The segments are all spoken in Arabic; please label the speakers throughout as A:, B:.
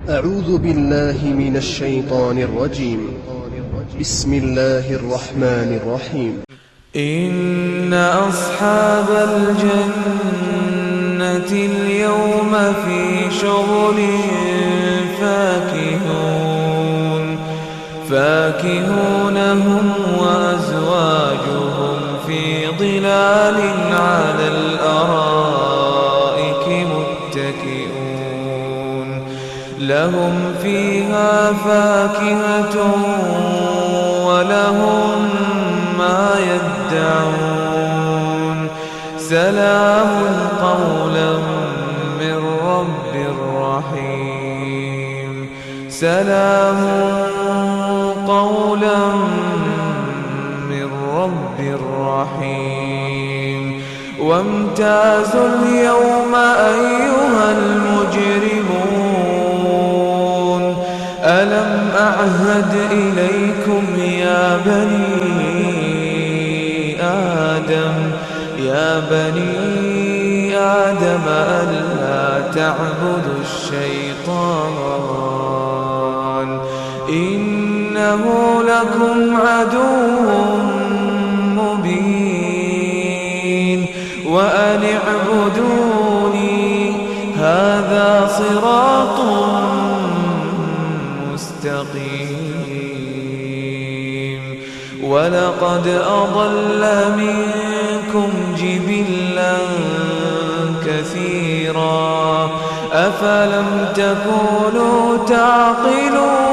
A: أعوذ بالله من الشيطان الرجيم. بسم الله الرحمن الرحيم.
B: إن أصحاب الجنة اليوم في شغل فاكهون هم وأزواجهم في ظلال على الأرائك متكئون لهم فيها فاكهة ولهم ما يدعون سلام قولا من رب رحيم سلام قولا من رب رحيم وامتازوا اليوم أيها المجرمون ألم أعهد إليكم يا بني آدم ألا تعبدوا الشيطان إنه لكم عدو مبين وأن اعبدوني هذا صراط مستقيم ولقد أضل منكم جبلا كثيرا أفلم تكونوا تعقلون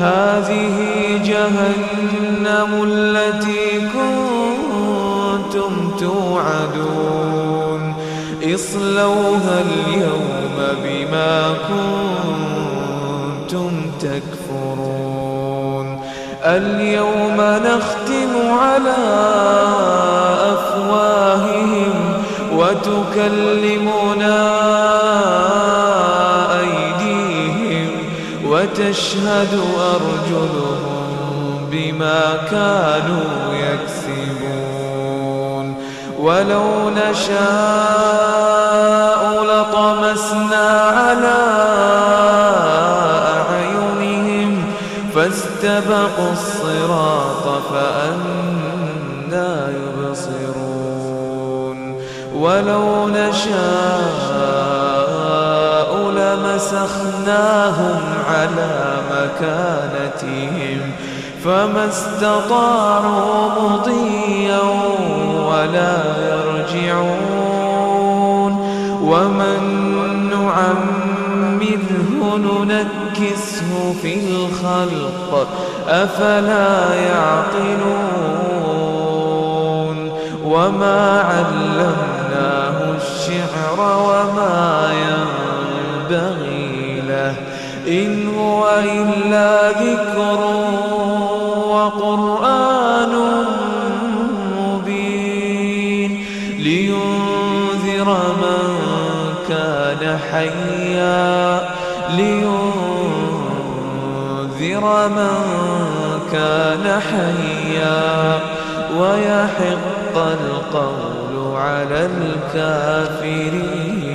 B: هذه جهنم التي كنتم توعدون اصلوها اليوم بما كنتم تكفرون اليوم نختم على أفواههم وتكلمنا أيديهم وتشهد أرجلهم بما كانوا يكسبون ولو نشاء لطمسنا على أعينهم فاستبقوا الصراط فأنى يبصرون ولو نشاء لمسخناهم على مكانتهم فما استطاعوا مضيا ولا يرجعون ومن نعمره ننكسه في الخلق أفلا يعقلون وما علمناه الشعر وما ينبغي له إن هو إلا ذكر وقرآن مبين لينذر من كان حيا ويحق القول على الكافرين.